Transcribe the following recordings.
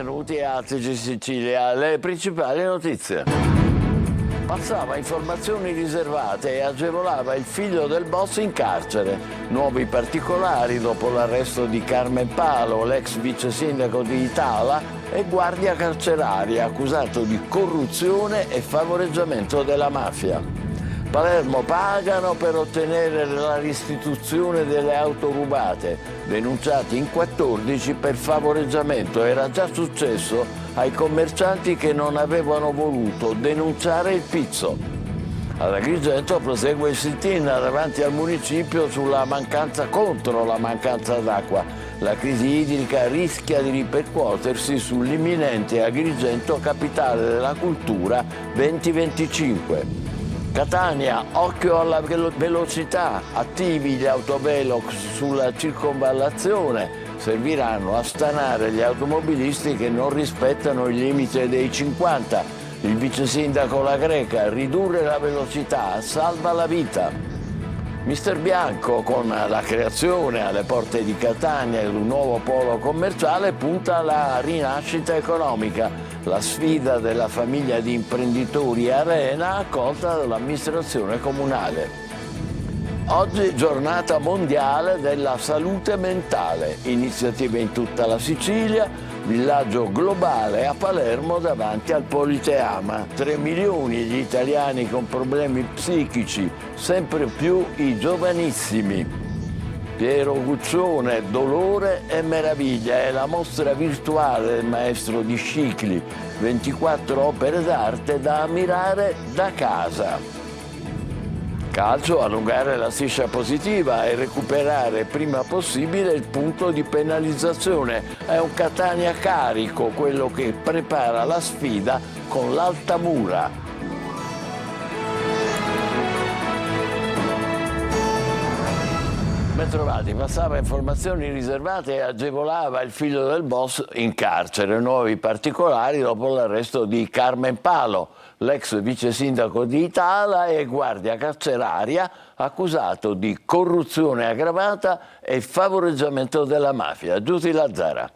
benvenuti a ATG Sicilia. Le principali notizie. Passava informazioni riservate e agevolava il figlio del boss in carcere. Nuovi particolari dopo l'arresto di Carmen Palo, l'ex vice sindaco di Itala e guardia carceraria accusato di corruzione e favoreggiamento della mafia. Palermo pagano per ottenere la restituzione delle auto rubate, denunciati in 14 per favoreggiamento. Era già successo ai commercianti che non avevano voluto denunciare il pizzo. Ad Agrigento prosegue il sit-in davanti al municipio contro la mancanza d'acqua. La crisi idrica rischia di ripercuotersi sull'imminente Agrigento Capitale della Cultura 2025. Catania, occhio alla velocità, attivi gli autovelox sulla circonvallazione, serviranno a stanare gli automobilisti che non rispettano il limite dei 50. Il vice sindaco La Greca, ridurre la velocità salva la vita. Mister Bianco, con la creazione alle porte di Catania di un nuovo polo commerciale, punta alla rinascita economica. La sfida della famiglia di imprenditori Arena accolta dall'amministrazione comunale. Oggi giornata mondiale della salute mentale, iniziative in tutta la Sicilia, villaggio globale a Palermo davanti al Politeama. 3 milioni gli italiani con problemi psichici, sempre più i giovanissimi. Piero Guccione, Dolore e Meraviglia, è la mostra virtuale del maestro di Scicli, 24 opere d'arte da ammirare da casa. Calcio, allungare la striscia positiva e recuperare prima possibile il punto di penalizzazione. È un Catania carico quello che prepara la sfida con l'Altamura. Bentrovati, passava informazioni riservate e agevolava il figlio del boss in carcere. Nuovi particolari dopo l'arresto di Carmen Palo, l'ex vice sindaco di Itala e guardia carceraria accusato di corruzione aggravata e favoreggiamento della mafia. Giuti Lazzara.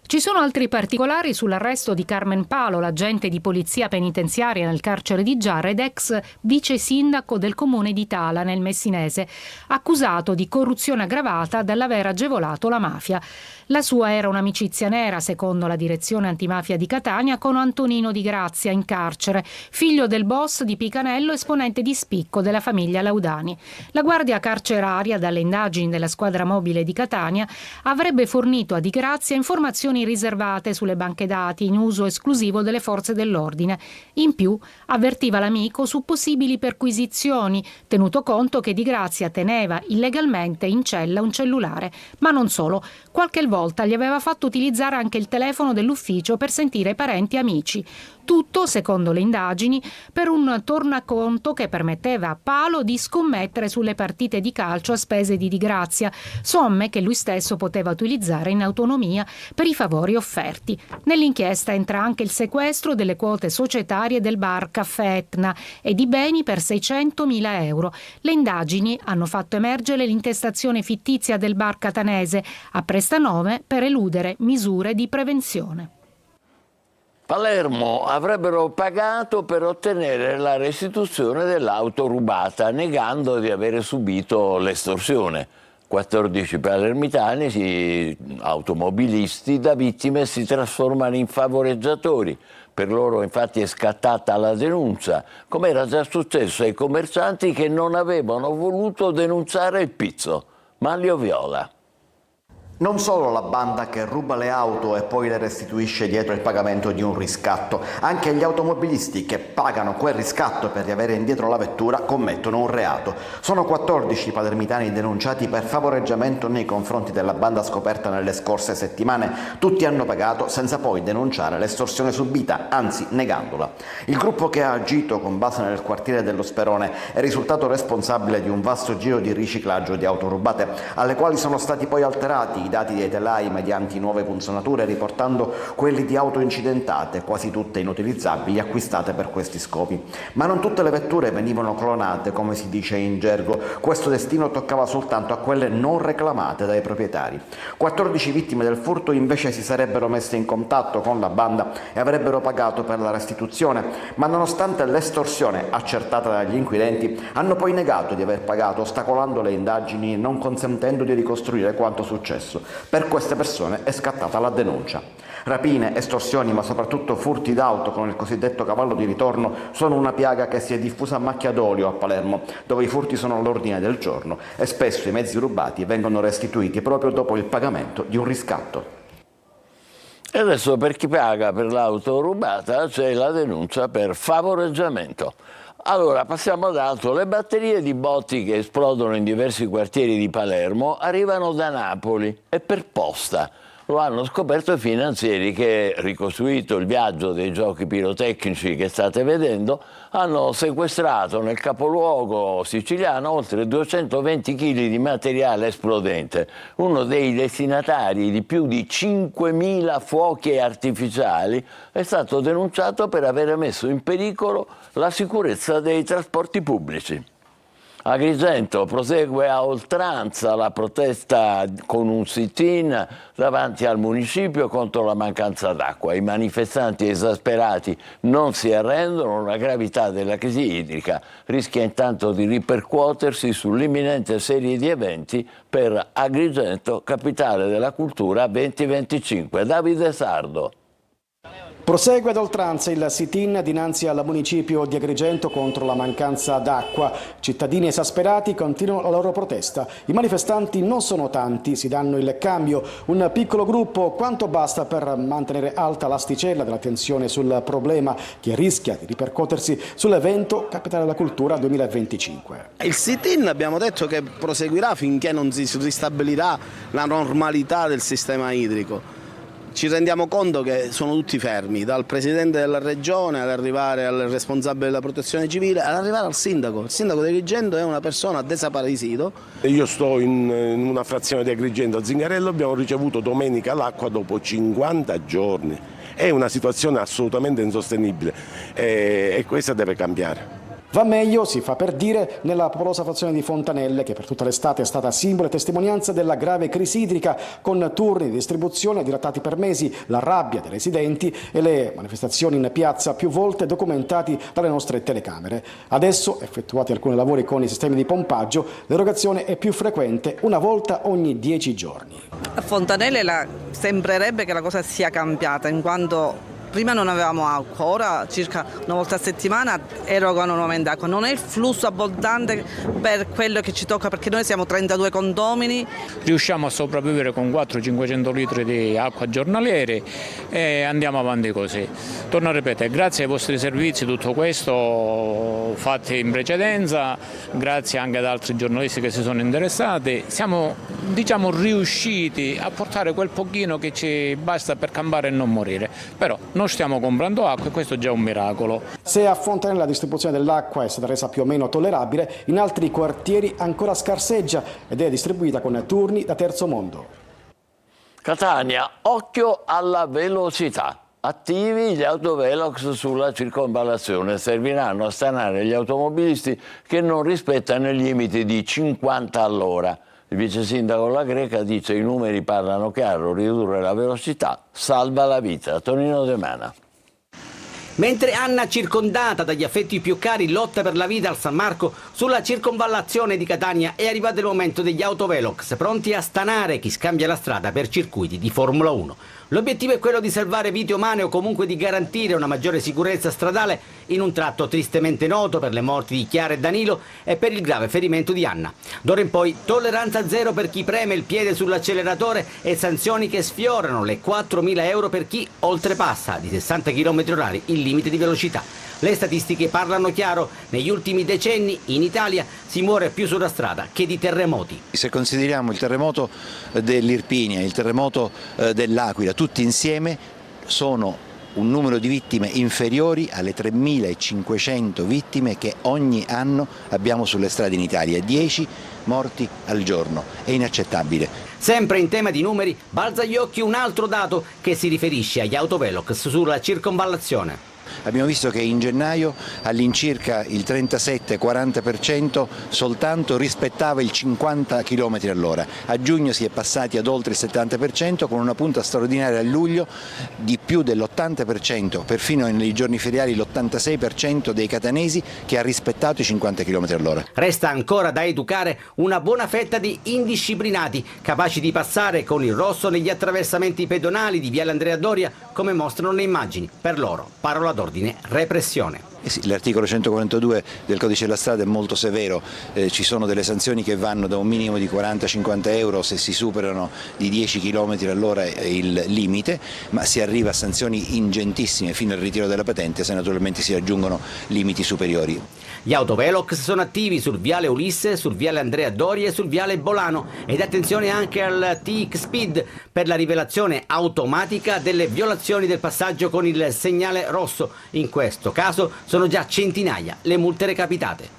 Ci sono altri particolari sull'arresto di Carmen Palo, l'agente di polizia penitenziaria nel carcere di Giara ed ex vice sindaco del comune di Tala nel Messinese, accusato di corruzione aggravata dall'aver agevolato la mafia. La sua era un'amicizia nera, secondo la direzione antimafia di Catania, con Antonino Di Grazia in carcere, figlio del boss di Picanello, esponente di spicco della famiglia Laudani. La guardia carceraria, dalle indagini della squadra mobile di Catania, avrebbe fornito a Di Grazia informazioni riservate sulle banche dati in uso esclusivo delle forze dell'ordine. In più, avvertiva l'amico su possibili perquisizioni, tenuto conto che Di Grazia teneva illegalmente in cella un cellulare. Ma non solo, qualche volta gli aveva fatto utilizzare anche il telefono dell'ufficio per sentire parenti e amici. Tutto, secondo le indagini, per un tornaconto che permetteva a Palo di scommettere sulle partite di calcio a spese di Di Grazia, somme che lui stesso poteva utilizzare in autonomia per i favori offerti. Nell'inchiesta entra anche il sequestro delle quote societarie del bar Caffè Etna e di beni per 600.000 euro. Le indagini hanno fatto emergere l'intestazione fittizia del bar catanese a prestanome per eludere misure di prevenzione. Palermo avrebbero pagato per ottenere la restituzione dell'auto rubata, negando di avere subito l'estorsione. 14 palermitani, automobilisti da vittime, si trasformano in favoreggiatori. Per loro infatti è scattata la denuncia, come era già successo ai commercianti che non avevano voluto denunciare il pizzo. Manlio Viola. Non solo la banda che ruba le auto e poi le restituisce dietro il pagamento di un riscatto, anche gli automobilisti che pagano quel riscatto per riavere indietro la vettura commettono un reato. Sono 14 palermitani denunciati per favoreggiamento nei confronti della banda scoperta nelle scorse settimane. Tutti hanno pagato senza poi denunciare l'estorsione subita, anzi negandola. Il gruppo che ha agito con base nel quartiere dello Sperone è risultato responsabile di un vasto giro di riciclaggio di auto rubate, alle quali sono stati poi alterati i dati dei telai mediante nuove punzonature, riportando quelli di auto incidentate, quasi tutte inutilizzabili, acquistate per questi scopi. Ma non tutte le vetture venivano clonate, come si dice in gergo. Questo destino toccava soltanto a quelle non reclamate dai proprietari. 14 vittime del furto invece si sarebbero messe in contatto con la banda e avrebbero pagato per la restituzione, ma nonostante l'estorsione accertata dagli inquirenti, hanno poi negato di aver pagato, ostacolando le indagini e non consentendo di ricostruire quanto successo. Per queste persone è scattata la denuncia. Rapine, estorsioni, ma soprattutto furti d'auto con il cosiddetto cavallo di ritorno sono una piaga che si è diffusa a macchia d'olio a Palermo, dove i furti sono all'ordine del giorno e spesso i mezzi rubati vengono restituiti proprio dopo il pagamento di un riscatto. E adesso per chi paga per l'auto rubata c'è la denuncia per favoreggiamento. Allora, passiamo ad altro. Le batterie di botti che esplodono in diversi quartieri di Palermo arrivano da Napoli e per posta. Lo hanno scoperto i finanzieri che, ricostruito il viaggio dei giochi pirotecnici che state vedendo, hanno sequestrato nel capoluogo siciliano oltre 220 kg di materiale esplodente, uno dei destinatari di più di 5.000 fuochi artificiali è stato denunciato per aver messo in pericolo la sicurezza dei trasporti pubblici. Agrigento prosegue a oltranza la protesta con un sit-in davanti al municipio contro la mancanza d'acqua. I manifestanti esasperati non si arrendono, la gravità della crisi idrica rischia intanto di ripercuotersi sull'imminente serie di eventi per Agrigento, capitale della cultura 2025. Davide Sardo. Prosegue ad oltranza il sit-in dinanzi al municipio di Agrigento contro la mancanza d'acqua. Cittadini esasperati continuano la loro protesta. I manifestanti non sono tanti, si danno il cambio. Un piccolo gruppo quanto basta per mantenere alta l'asticella della tensione sul problema che rischia di ripercuotersi sull'evento Capitale della Cultura 2025. Il sit-in abbiamo detto che proseguirà finché non si ristabilirà la normalità del sistema idrico. Ci rendiamo conto che sono tutti fermi, dal Presidente della Regione ad arrivare al responsabile della Protezione Civile, ad arrivare al Sindaco. Il Sindaco di Agrigento è una persona desaparecito. Io sto in una frazione di Agrigento, a Zingarello, abbiamo ricevuto domenica l'acqua dopo 50 giorni. È una situazione assolutamente insostenibile e questa deve cambiare. Va meglio, si fa per dire, nella popolosa frazione di Fontanelle, che per tutta l'estate è stata simbolo e testimonianza della grave crisi idrica, con turni di distribuzione dilatati per mesi, la rabbia dei residenti e le manifestazioni in piazza più volte documentati dalle nostre telecamere. Adesso, effettuati alcuni lavori con i sistemi di pompaggio, l'erogazione è più frequente, una volta ogni 10 giorni. A Fontanelle sembrerebbe che la cosa sia cambiata, in quanto prima non avevamo acqua, ora circa una volta a settimana erogano nuovamente acqua. Non è il flusso abbondante per quello che ci tocca, perché noi siamo 32 condomini. Riusciamo a sopravvivere con 400-500 litri di acqua giornalieri e andiamo avanti così. Torno a ripetere, grazie ai vostri servizi, tutto questo fatti in precedenza, grazie anche ad altri giornalisti che si sono interessati, siamo riusciti a portare quel pochino che ci basta per campare e non morire. Però non stiamo comprando acqua e questo è già un miracolo. Se a Fontanelle la distribuzione dell'acqua è stata resa più o meno tollerabile, in altri quartieri ancora scarseggia ed è distribuita con turni da terzo mondo. Catania, occhio alla velocità. Attivi gli autovelox sulla circonvallazione, serviranno a stanare gli automobilisti che non rispettano i limiti di 50 all'ora. Il vice sindaco La Greca dice i numeri parlano chiaro, ridurre la velocità salva la vita. Tonino De Mana. Mentre Anna, circondata dagli affetti più cari, lotta per la vita al San Marco, sulla circonvallazione di Catania è arrivato il momento degli autovelox, pronti a stanare chi scambia la strada per circuiti di Formula 1. L'obiettivo è quello di salvare vite umane o comunque di garantire una maggiore sicurezza stradale in un tratto tristemente noto per le morti di Chiara e Danilo e per il grave ferimento di Anna. D'ora in poi tolleranza zero per chi preme il piede sull'acceleratore e sanzioni che sfiorano le 4.000 euro per chi oltrepassa di 60 km/h il limite di velocità. Le statistiche parlano chiaro, negli ultimi decenni in Italia si muore più sulla strada che di terremoti. Se consideriamo il terremoto dell'Irpinia, il terremoto dell'Aquila, tutti insieme sono un numero di vittime inferiori alle 3.500 vittime che ogni anno abbiamo sulle strade in Italia, 10 morti al giorno, è inaccettabile. Sempre in tema di numeri, balza agli occhi un altro dato che si riferisce agli autovelox sulla circonvallazione. Abbiamo visto che in gennaio all'incirca il 37-40% soltanto rispettava il 50 km all'ora. A giugno si è passati ad oltre il 70% con una punta straordinaria a luglio di più dell'80%, perfino nei giorni feriali l'86% dei catanesi che ha rispettato i 50 km all'ora. Resta ancora da educare una buona fetta di indisciplinati, capaci di passare con il rosso negli attraversamenti pedonali di Viale Andrea Doria, come mostrano le immagini. Per loro, parola d'ordine, repressione. Sì, l'articolo 142 del codice della strada è molto severo, ci sono delle sanzioni che vanno da un minimo di 40-50 euro se si superano di 10 km all'ora il limite, ma si arriva a sanzioni ingentissime fino al ritiro della patente se naturalmente si raggiungono limiti superiori. Gli autovelox sono attivi sul Viale Ulisse, sul Viale Andrea Doria e sul Viale Bolano, ed attenzione anche al TX Speed per la rivelazione automatica delle violazioni del passaggio con il segnale rosso. In questo caso sono già centinaia le multe recapitate.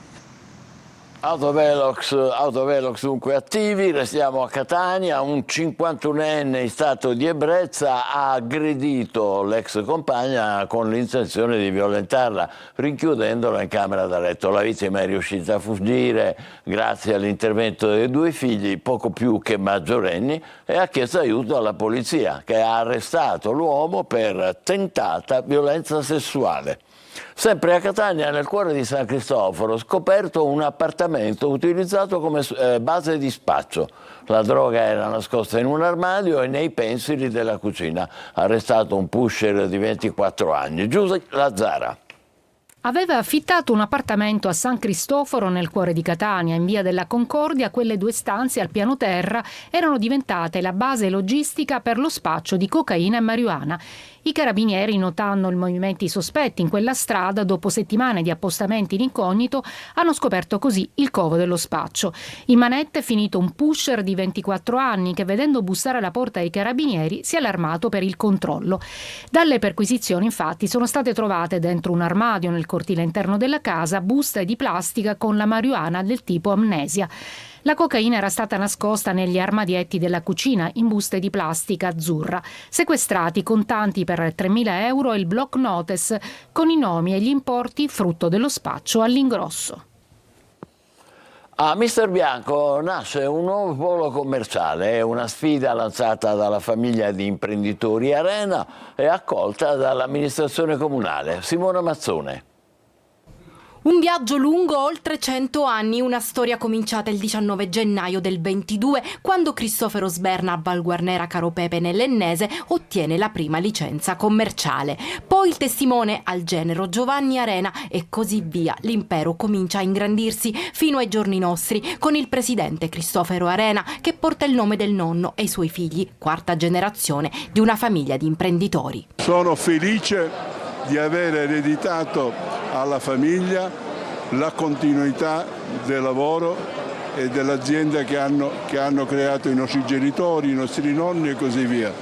Autovelox dunque attivi. Restiamo a Catania. Un 51enne in stato di ebbrezza ha aggredito l'ex compagna con l'intenzione di violentarla, rinchiudendola in camera da letto. La vittima è riuscita a fuggire grazie all'intervento dei due figli, poco più che maggiorenni, e ha chiesto aiuto alla polizia, che ha arrestato l'uomo per tentata violenza sessuale. Sempre a Catania, nel cuore di San Cristoforo, scoperto un appartamento utilizzato come base di spaccio. La droga era nascosta in un armadio e nei pensili della cucina. Arrestato un pusher di 24 anni, Giuseppe Lazzara. Aveva affittato un appartamento a San Cristoforo nel cuore di Catania, in via della Concordia. Quelle 2 stanze al piano terra erano diventate la base logistica per lo spaccio di cocaina e marijuana. I carabinieri, notando i movimenti sospetti in quella strada, dopo settimane di appostamenti in incognito, hanno scoperto così il covo dello spaccio. In manette è finito un pusher di 24 anni che, vedendo bussare alla porta ai carabinieri, si è allarmato per il controllo. Dalle perquisizioni, infatti, sono state trovate dentro un armadio nel cortile interno della casa buste di plastica con la marijuana del tipo amnesia. La cocaina era stata nascosta negli armadietti della cucina in buste di plastica azzurra. Sequestrati contanti per 3.000 euro e il block notice con i nomi e gli importi frutto dello spaccio all'ingrosso. A Mister Bianco nasce un nuovo polo commerciale, è una sfida lanciata dalla famiglia di imprenditori Arena e accolta dall'amministrazione comunale. Simona Mazzone. Un viaggio lungo oltre 100 anni, una storia cominciata il 19 gennaio del 22, quando Cristoforo Sberna a Val Guarnera Caropepe nell'Ennese ottiene la prima licenza commerciale. Poi il testimone al genero Giovanni Arena e così via. L'impero comincia a ingrandirsi fino ai giorni nostri, con il presidente Cristoforo Arena che porta il nome del nonno e i suoi figli, 4ª generazione di una famiglia di imprenditori. Sono felice di aver ereditato alla famiglia la continuità del lavoro e dell'azienda che hanno creato i nostri genitori, i nostri nonni e così via.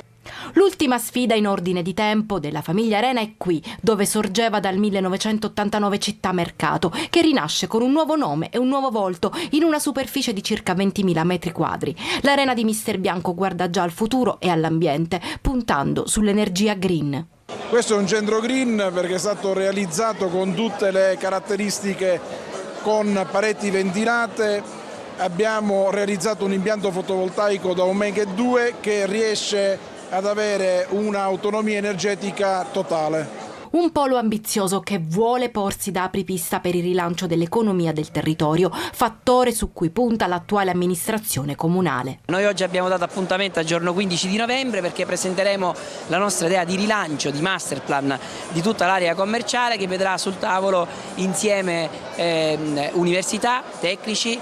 L'ultima sfida in ordine di tempo della famiglia Arena è qui, dove sorgeva dal 1989 Città Mercato, che rinasce con un nuovo nome e un nuovo volto in una superficie di circa 20.000 metri quadri. L'Arena di Mister Bianco guarda già al futuro e all'ambiente, puntando sull'energia green. Questo è un centro green perché è stato realizzato con tutte le caratteristiche, con pareti ventilate. Abbiamo realizzato un impianto fotovoltaico da Omega 2 che riesce ad avere un'autonomia energetica totale. Un polo ambizioso che vuole porsi da apripista per il rilancio dell'economia del territorio, fattore su cui punta l'attuale amministrazione comunale. Noi oggi abbiamo dato appuntamento al giorno 15 di novembre perché presenteremo la nostra idea di rilancio, di masterplan di tutta l'area commerciale, che vedrà sul tavolo insieme università, tecnici,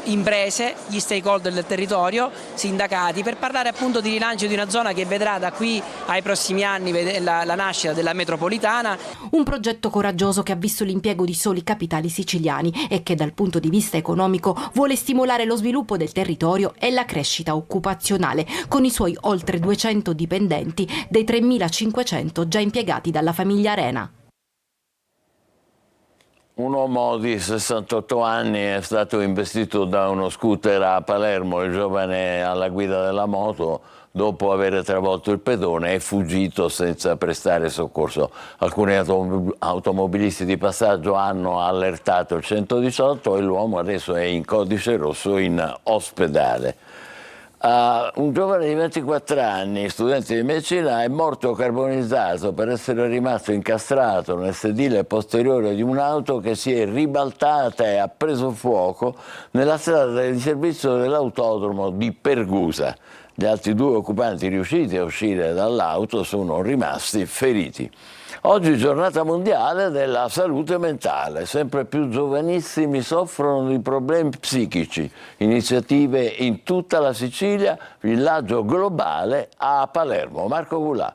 imprese, gli stakeholder del territorio, sindacati, per parlare appunto di rilancio di una zona che vedrà da qui ai prossimi anni la nascita della metropolitana, metropolitana. Un progetto coraggioso che ha visto l'impiego di soli capitali siciliani e che dal punto di vista economico vuole stimolare lo sviluppo del territorio e la crescita occupazionale, con i suoi oltre 200 dipendenti dei 3.500 già impiegati dalla famiglia Arena. Un uomo di 68 anni è stato investito da uno scooter a Palermo. Il giovane alla guida della moto, dopo aver travolto il pedone, è fuggito senza prestare soccorso. Alcuni automobilisti di passaggio hanno allertato il 118 e l'uomo adesso è in codice rosso in ospedale. Un giovane di 24 anni, studente di medicina, è morto carbonizzato per essere rimasto incastrato nel sedile posteriore di un'auto che si è ribaltata e ha preso fuoco nella strada di servizio dell'autodromo di Pergusa. Gli altri 2 occupanti riusciti a uscire dall'auto sono rimasti feriti. Oggi giornata mondiale della salute mentale. Sempre più giovanissimi soffrono di problemi psichici. Iniziative in tutta la Sicilia, villaggio globale a Palermo. Marco Gulà.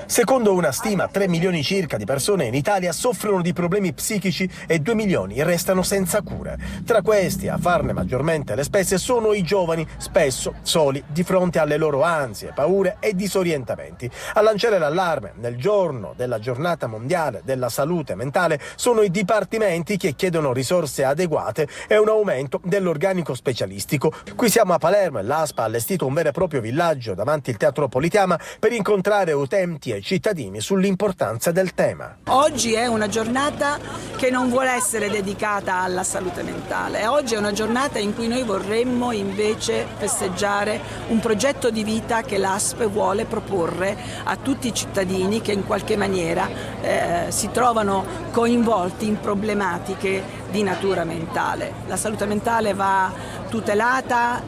Secondo una stima, 3 milioni circa di persone in Italia soffrono di problemi psichici e 2 milioni restano senza cure. Tra questi, a farne maggiormente le spese sono i giovani, spesso soli di fronte alle loro ansie, paure e disorientamenti. A lanciare l'allarme nel giorno della giornata mondiale della salute mentale sono i dipartimenti che chiedono risorse adeguate e un aumento dell'organico specialistico. Qui siamo a Palermo e l'ASPA ha allestito un vero e proprio villaggio davanti al Teatro Politeama per incontrare utenti e cittadini sull'importanza del tema. Oggi è una giornata che non vuole essere dedicata alla salute mentale. Oggi è una giornata in cui noi vorremmo invece festeggiare un progetto di vita che l'ASP vuole proporre a tutti i cittadini che in qualche maniera si trovano coinvolti in problematiche di natura mentale. La salute mentale va tutelata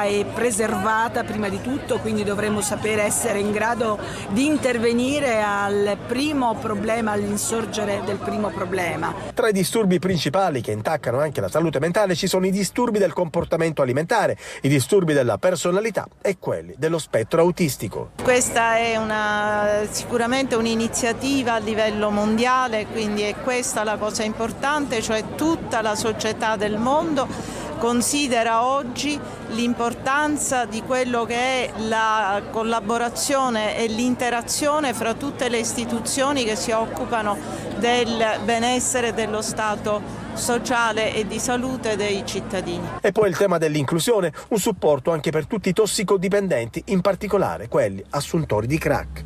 e preservata prima di tutto, quindi dovremmo sapere essere in grado di intervenire al primo problema, all'insorgere del primo problema. Tra i disturbi principali che intaccano anche la salute mentale ci sono i disturbi del comportamento alimentare, i disturbi della personalità e quelli dello spettro autistico. Questa è sicuramente un'iniziativa a livello mondiale, quindi è questa la cosa importante, cioè tutta la società del mondo considera oggi l'importanza di quello che è la collaborazione e l'interazione fra tutte le istituzioni che si occupano del benessere dello stato sociale e di salute dei cittadini. E poi il tema dell'inclusione, un supporto anche per tutti i tossicodipendenti, in particolare quelli assuntori di crack.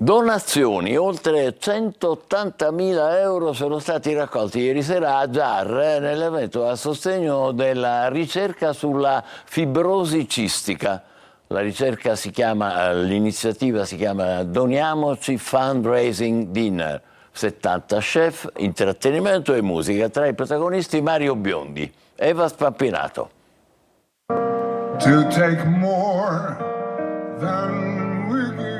Donazioni, oltre 180.000 euro sono stati raccolti ieri sera a Giarre nell'evento a sostegno della ricerca sulla fibrosi cistica. L'iniziativa si chiama Doniamoci Fundraising Dinner. 70 chef, intrattenimento e musica. Tra i protagonisti Mario Biondi, Eva Spampinato. To take more than we give.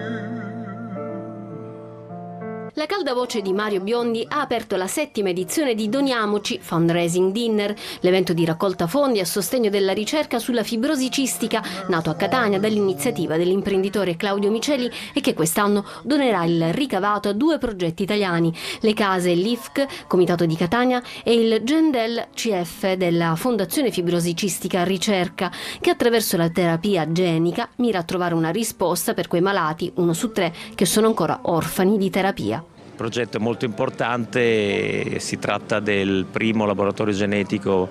La calda voce di Mario Biondi ha aperto la 7ª edizione di Doniamoci Fundraising Dinner, l'evento di raccolta fondi a sostegno della ricerca sulla fibrosi cistica, nato a Catania dall'iniziativa dell'imprenditore Claudio Miceli e che quest'anno donerà il ricavato a 2 progetti italiani, le case LIFC, Comitato di Catania, e il Gendel CF della Fondazione Fibrosi Cistica Ricerca, che attraverso la terapia genica mira a trovare una risposta per quei malati, 1 su 3, che sono ancora orfani di terapia. Il progetto è molto importante, si tratta del primo laboratorio genetico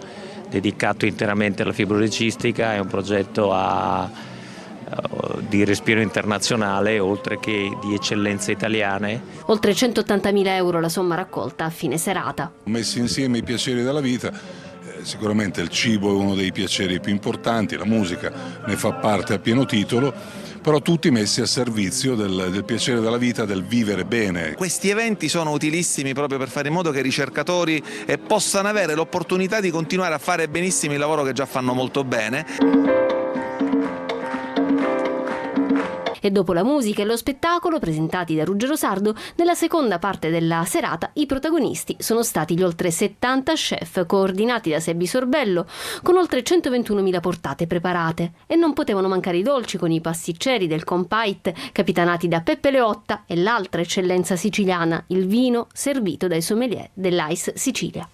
dedicato interamente alla fibrosi cistica, è un progetto di respiro internazionale oltre che di eccellenze italiane. Oltre 180.000 euro la somma raccolta a fine serata. Messi insieme i piaceri della vita, sicuramente il cibo è uno dei piaceri più importanti, la musica ne fa parte a pieno titolo, però tutti messi a servizio del piacere della vita, del vivere bene. Questi eventi sono utilissimi proprio per fare in modo che i ricercatori possano avere l'opportunità di continuare a fare benissimo il lavoro che già fanno molto bene. E dopo la musica e lo spettacolo presentati da Ruggero Sardo, nella seconda parte della serata i protagonisti sono stati gli oltre 70 chef coordinati da Sebbi Sorbello, con oltre 121.000 portate preparate. E non potevano mancare i dolci con i pasticceri del Compait, capitanati da Peppe Leotta, e l'altra eccellenza siciliana, il vino servito dai sommelier dell'Ice Sicilia.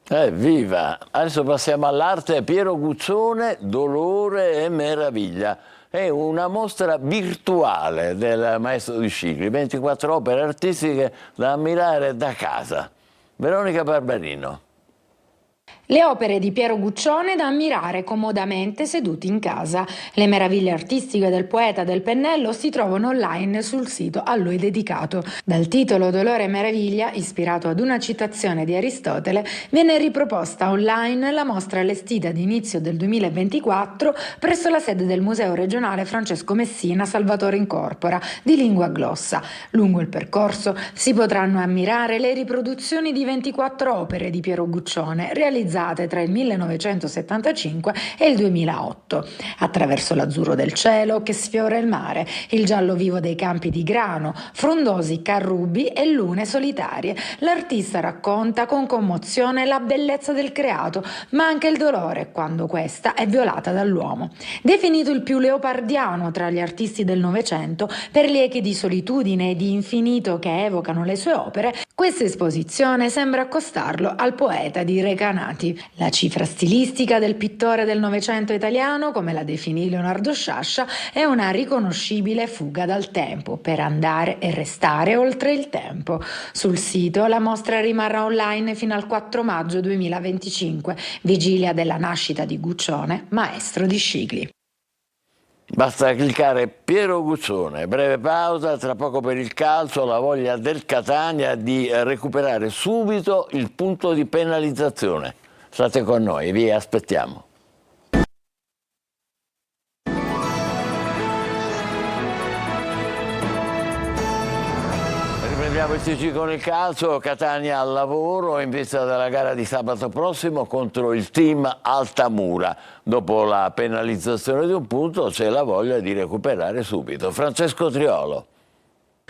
Evviva! Adesso passiamo all'arte. Piero Guccione, Dolore e Meraviglia. È una mostra virtuale del maestro di Scicli, 24 opere artistiche da ammirare da casa. Veronica Barbarino. Le opere di Piero Guccione da ammirare comodamente seduti in casa. Le meraviglie artistiche del poeta del pennello si trovano online sul sito a lui dedicato. Dal titolo Dolore e Meraviglia, ispirato ad una citazione di Aristotele, viene riproposta online la mostra allestita ad inizio del 2024 presso la sede del Museo regionale Francesco Messina Salvatore Incorpora di lingua glossa. Lungo il percorso si potranno ammirare le riproduzioni di 24 opere di Piero Guccione realizzate tra il 1975 e il 2008, attraverso l'azzurro del cielo che sfiora il mare, il giallo vivo dei campi di grano, frondosi carrubi e lune solitarie. L'artista racconta con commozione la bellezza del creato, ma anche il dolore quando questa è violata dall'uomo. Definito il più leopardiano tra gli artisti del Novecento per gli echi di solitudine e di infinito che evocano le sue opere, questa esposizione sembra accostarlo al poeta di Recanati. La cifra stilistica del pittore del Novecento italiano, come la definì Leonardo Sciascia, è una riconoscibile fuga dal tempo per andare e restare oltre il tempo. Sul sito la mostra rimarrà online fino al 4 maggio 2025, vigilia della nascita di Guccione, maestro di Scicli. Basta cliccare Piero Guccione. Breve pausa, tra poco per il calcio, la voglia del Catania di recuperare subito il punto di penalizzazione. State con noi, vi aspettiamo. Riprendiamo il TG con il calcio. Catania al lavoro in vista della gara di sabato prossimo contro il team Altamura. Dopo la penalizzazione di un punto c'è la voglia di recuperare subito. Francesco Triolo.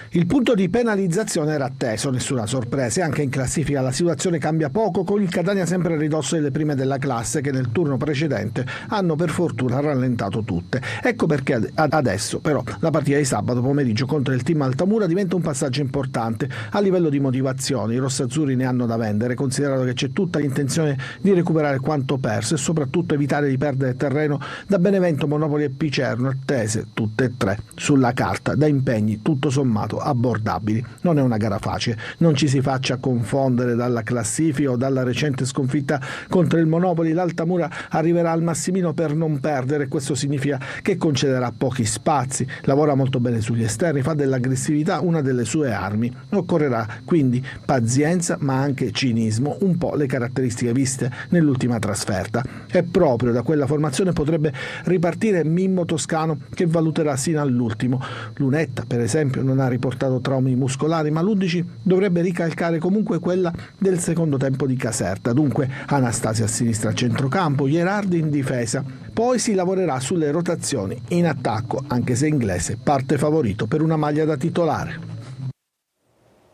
Il punto di penalizzazione era atteso, nessuna sorpresa, e anche in classifica la situazione cambia poco, con il Catania sempre a ridosso delle prime della classe che nel turno precedente hanno per fortuna rallentato tutte. Ecco perché adesso però la partita di sabato pomeriggio contro il team Altamura diventa un passaggio importante a livello di motivazioni. I rossazzurri ne hanno da vendere, considerato che c'è tutta l'intenzione di recuperare quanto perso e soprattutto evitare di perdere terreno da Benevento, Monopoli e Picerno, attese tutte e tre sulla carta da impegni tutto sommato abbordabili. Non è una gara facile, non ci si faccia confondere dalla classifica o dalla recente sconfitta contro il Monopoli. L'Altamura arriverà al massimino per non perdere, questo significa che concederà pochi spazi, lavora molto bene sugli esterni, fa dell'aggressività una delle sue armi. Occorrerà quindi pazienza ma anche cinismo, un po' le caratteristiche viste nell'ultima trasferta. E proprio da quella formazione potrebbe ripartire Mimmo Toscano, che valuterà sino all'ultimo. Lunetta, per esempio, non ha riportato traumi muscolari, ma l'11 dovrebbe ricalcare comunque quella del secondo tempo di Caserta. Dunque Anastasi a sinistra al centrocampo, Gherardi in difesa. Poi si lavorerà sulle rotazioni in attacco, anche se Inglese parte favorito per una maglia da titolare.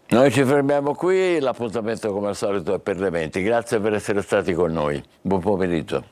Noi ci fermiamo qui, l'appuntamento come al solito è per le 20. Grazie per essere stati con noi. Buon pomeriggio.